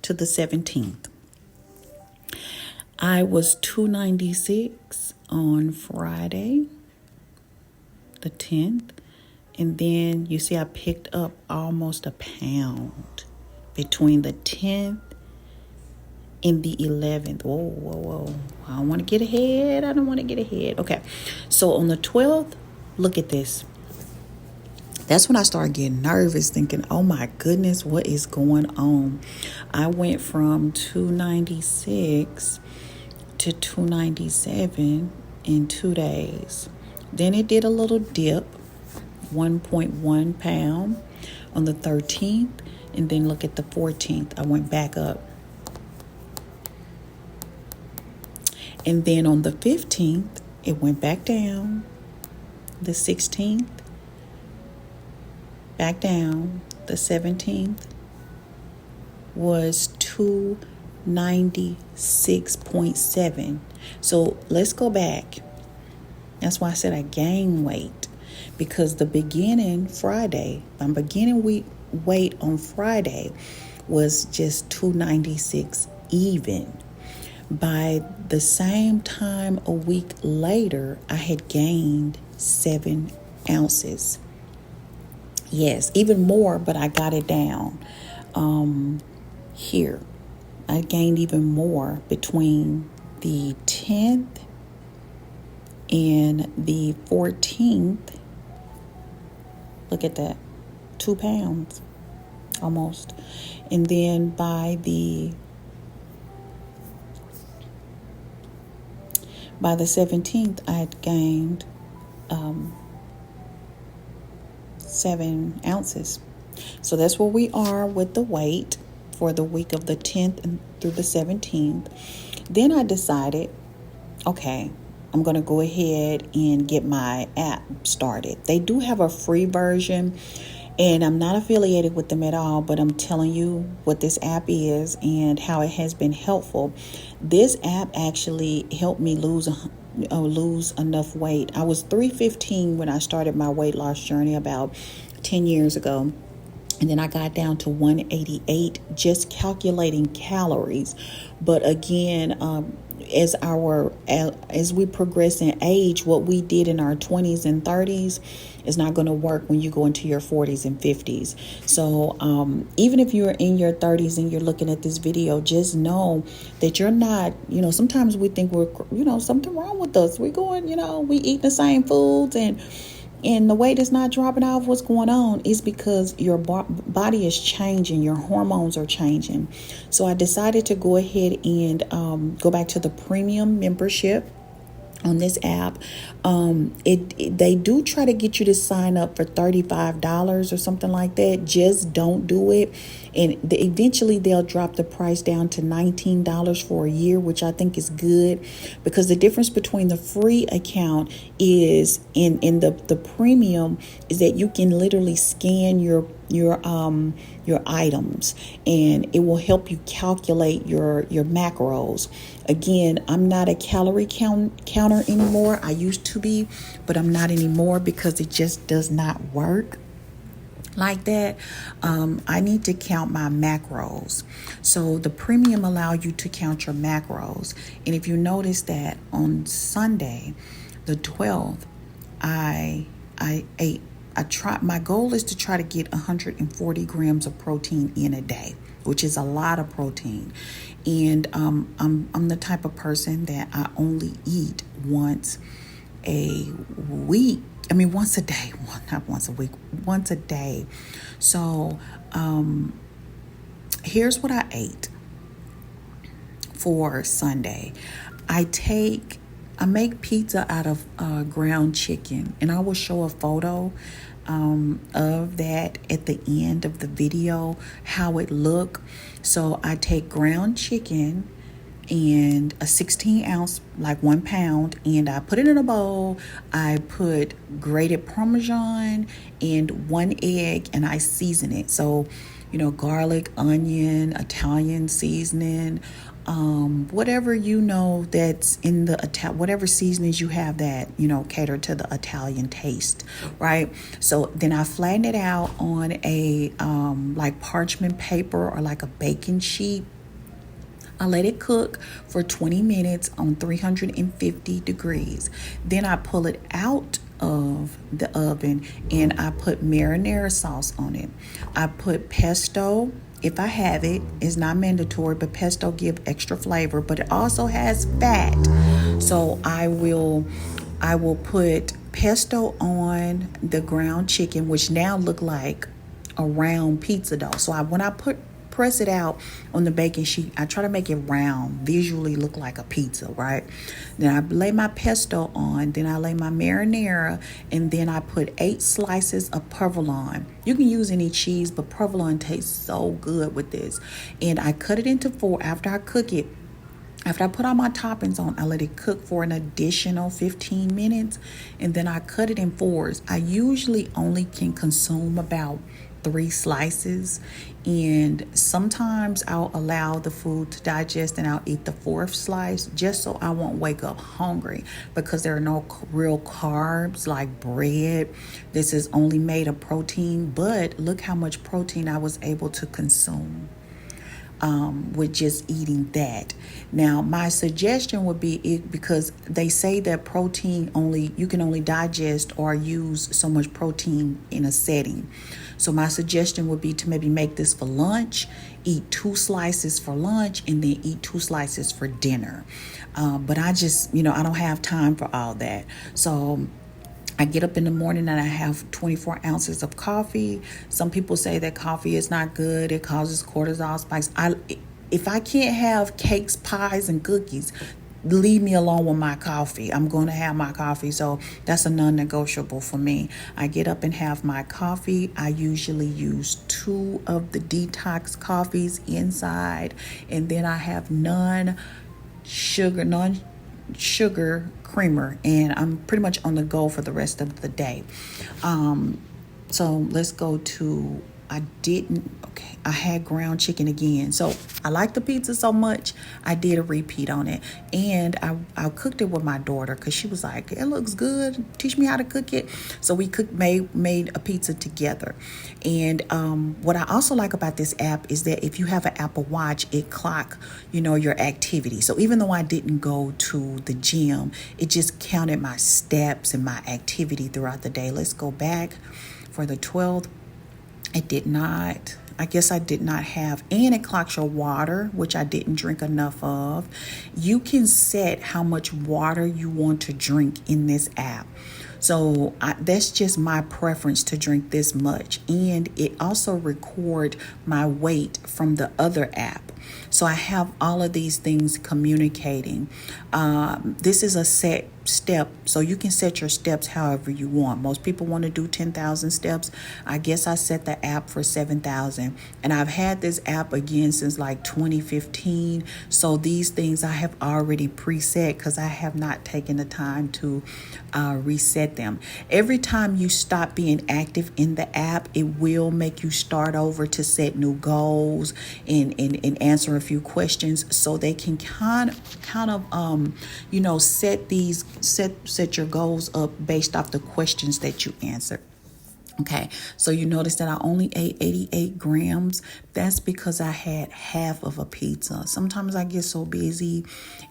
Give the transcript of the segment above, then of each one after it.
to the 17th. I was 296 on Friday, the 10th. And then you see I picked up almost a pound between the 10th and the 11th. Whoa. I don't want to get ahead. Okay. So on the 12th, look at this. That's when I started getting nervous, thinking, oh my goodness, what is going on? I went from 296 to 297 in 2 days. Then it did a little dip, 1.1 pound on the 13th. And then look at the 14th. I went back up. And then on the 15th, it went back down. The 16th, back down. The 17th was 296.7. So let's go back. That's why I said I gained weight. Because the beginning Friday, my beginning weight on Friday was just 296 even. By the same time a week later, I had gained 7 ounces. Yes, even more, but I got it down. Here, I gained even more between the 10th and the 14th. Look at that, 2 pounds almost. And then by the 17th, I had gained 7 ounces. So that's where we are with the weight for the week of the 10th and through the 17th. Then I decided, okay, I'm going to go ahead and get my app started. They do have a free version, and I'm not affiliated with them at all, but I'm telling you what this app is and how it has been helpful. This app actually helped me lose enough weight. I was 315 when I started my weight loss journey about 10 years ago. And then I got down to 188 just calculating calories. But again, as we progress in age, what we did in our 20s and 30s is not going to work when you go into your 40s and 50s. So even if you're in your 30s and you're looking at this video, just know that you're not, sometimes we think we're, something wrong with us. We're going, we eat the same foods and the weight is not dropping off. What's going on is because your body is changing. Your hormones are changing. So I decided to go ahead and go back to the premium membership on this app. They do try to get you to sign up for $35 or something like that. Just don't do it. And eventually they'll drop the price down to $19 for a year, which I think is good, because the difference between the free account is in the premium is that you can literally scan your items, and it will help you calculate your macros. Again, I'm not a calorie counter anymore. I used to be, but I'm not anymore because it just does not work like that. I need to count my macros. So the premium allows you to count your macros. And if you notice that on Sunday, the 12th, I ate. My goal is to try to get 140 grams of protein in a day, which is a lot of protein. And I'm the type of person that I only eat once a week. Once a day, not once a week, once a day. So here's what I ate for Sunday. I make pizza out of ground chicken, and I will show a photo of that at the end of the video, how it look. So I take ground chicken and a 16 ounce, like 1 pound, and I put it in a bowl. I put grated Parmesan and 1 egg, and I season it. So garlic, onion, Italian seasoning, whatever that's in whatever seasonings you have that cater to the Italian taste, right? So then I flatten it out on a like parchment paper or like a baking sheet. I let it cook for 20 minutes on 350 degrees. Then I pull it out of the oven and I put marinara sauce on it. I put pesto. If I have it, it's not mandatory, but pesto give extra flavor, but it also has fat. So I will put pesto on the ground chicken, which now look like a round pizza dough. So when I press it out on the baking sheet, I try to make it round, visually look like a pizza, right? Then I lay my pesto on, then I lay my marinara, and then I put 8 slices of provolone. You can use any cheese, but provolone tastes so good with this. And I cut it into 4 after I cook it. After I put all my toppings on, I let it cook for an additional 15 minutes, and then I cut it in 4s. I usually only can consume about 3 slices, and sometimes I'll allow the food to digest and I'll eat the 4th slice just so I won't wake up hungry, because there are no real carbs like bread. This is only made of protein, but look how much protein I was able to consume with just eating that. Now, my suggestion would be because they say that protein you can only digest or use so much protein in a setting. So my suggestion would be to maybe make this for lunch, eat 2 slices for lunch, and then eat 2 slices for dinner. But I just, I don't have time for all that. So I get up in the morning and I have 24 ounces of coffee. Some people say that coffee is not good. It causes cortisol spikes. If I can't have cakes, pies, and cookies, leave me alone with my coffee. I'm going to have my coffee. So that's a non-negotiable for me. I get up and have my coffee. I usually use 2 of the detox coffees inside. And then I have non-sugar creamer, and I'm pretty much on the go for the rest of the day. So let's go to, I had ground chicken again. So I like the pizza so much, I did a repeat on it. And I cooked it with my daughter because she was like, it looks good. Teach me how to cook it. So we made a pizza together. And what I also like about this app is that if you have an Apple Watch, it clock, your activity. So even though I didn't go to the gym, it just counted my steps and my activity throughout the day. Let's go back for the 12th. It did not. I guess I did not have, and it clocks your water, which I didn't drink enough of. You can set how much water you want to drink in this app. So that's just my preference to drink this much. And it also record my weight from the other app. So I have all of these things communicating. This is a set step, so you can set your steps however you want. Most people want to do 10,000 steps. I guess I set the app for 7,000, and I've had this app again since like 2015. So these things I have already preset because I have not taken the time to reset them. Every time you stop being active in the app, it will make you start over to set new goals and answer a few questions, so they can kind of set your goals up based off the questions that you answer. Okay, so you notice that I only ate 88 grams. That's because I had half of a pizza. Sometimes I get so busy.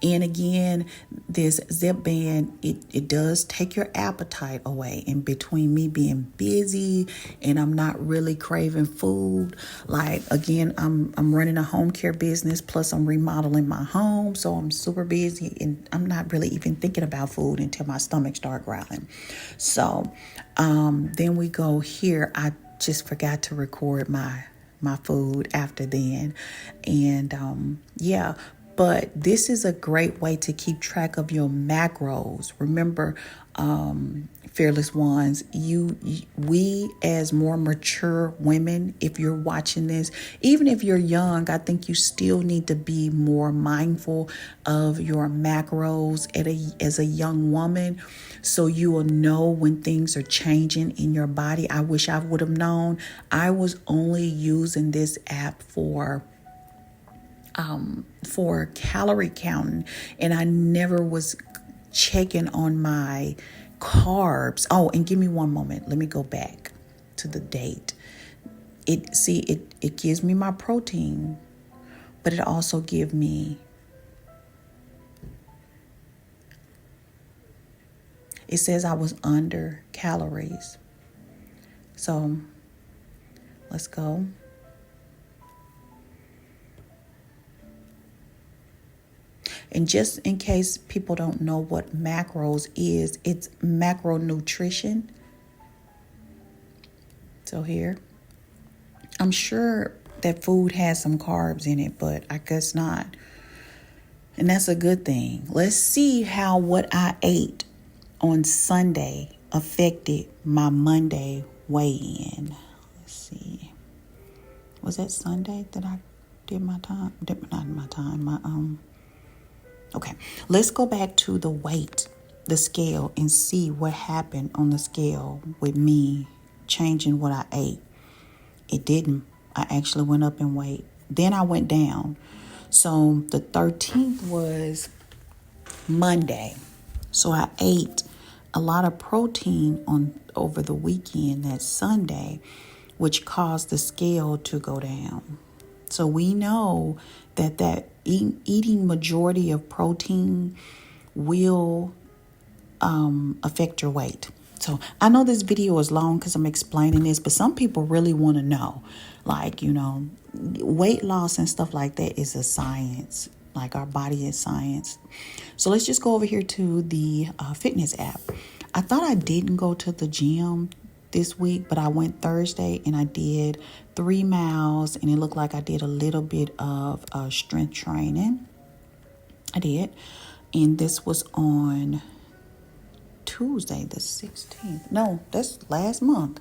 And again, this Zip Band, it does take your appetite away. And between me being busy and I'm not really craving food, like again, I'm running a home care business, plus I'm remodeling my home. So I'm super busy and I'm not really even thinking about food until my stomach start growling. So then we go here. I just forgot to record my food after then. And but this is a great way to keep track of your macros. Remember, fearless ones, we as more mature women, if you're watching this, even if you're young, I think you still need to be more mindful of your macros as a young woman, so you will know when things are changing in your body. I wish I would have known. I was only using this app for calorie counting, and I never was checking on my carbs. Oh, and give me one moment. Let me go back to the date. It gives me my protein, but it also gives me, it says I was under calories. So let's go. And just in case people don't know what macros is, it's macronutrition. So here, I'm sure that food has some carbs in it, but I guess not. And that's a good thing. Let's see how what I ate on Sunday affected my Monday weigh-in. Let's see. Was that Sunday that I did my time? Not my time, Okay, let's go back to the weight, the scale, and see what happened on the scale with me changing what I ate. It didn't. I actually went up in weight. Then I went down. So the 13th was Monday. So I ate a lot of protein over the weekend, that Sunday, which caused the scale to go down. So we know that eating majority of protein will affect your weight. So I know this video is long because I'm explaining this, but some people really want to know, like, weight loss and stuff like that is a science. Like, our body is science. So let's just go over here to the fitness app. I thought I didn't go to the gym this week, but I went Thursday and I did 3 miles, and it looked like I did a little bit of strength training. I did. And this was on Tuesday, the 16th. No, that's last month.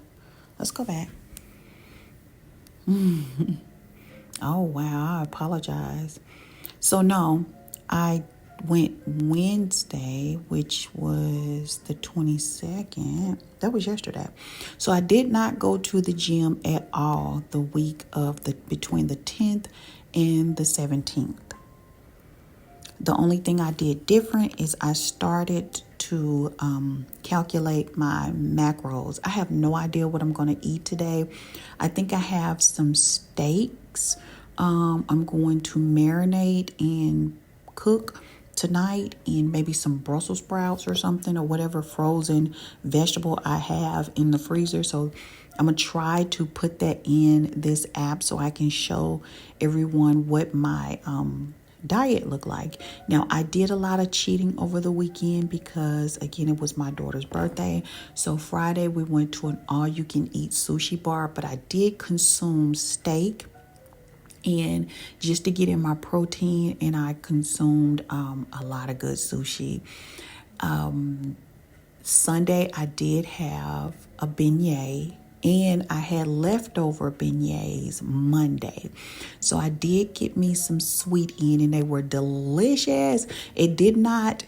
Let's go back. Oh, wow. I apologize. So, no, I went Wednesday, which was the 22nd. That was yesterday. So I did not go to the gym at all the week of between the 10th and the 17th. The only thing I did different is I started to calculate my macros. I have no idea what I'm going to eat today. I think I have some steaks. I'm going to marinate and cook tonight, and maybe some Brussels sprouts or something, or whatever frozen vegetable I have in the freezer. So I'm going to try to put that in this app so I can show everyone what my diet looked like. Now, I did a lot of cheating over the weekend because, again, it was my daughter's birthday. So Friday we went to an all-you-can-eat sushi bar, but I did consume steak and just to get in my protein, and I consumed a lot of good sushi. Sunday I did have a beignet, and I had leftover beignets Monday. So I did get me some sweet in, and they were delicious. It did not,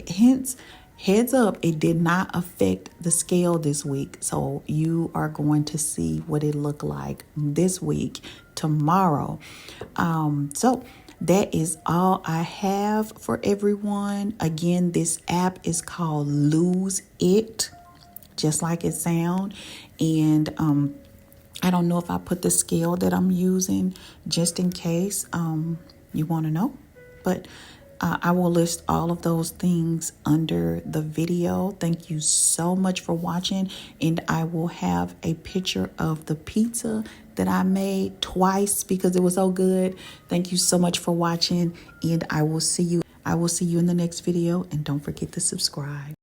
hence, heads up, it did not affect the scale this week. So you are going to see what it looked like this week, tomorrow. So that is all I have for everyone. Again, this app is called Lose It, just like it sounds. And I don't know if I put the scale that I'm using just in case you want to know, but I will list all of those things under the video. Thank you so much for watching, and I will have a picture of the pizza that I made twice because it was so good. Thank you so much for watching, and I will see you in the next video, and don't forget to subscribe.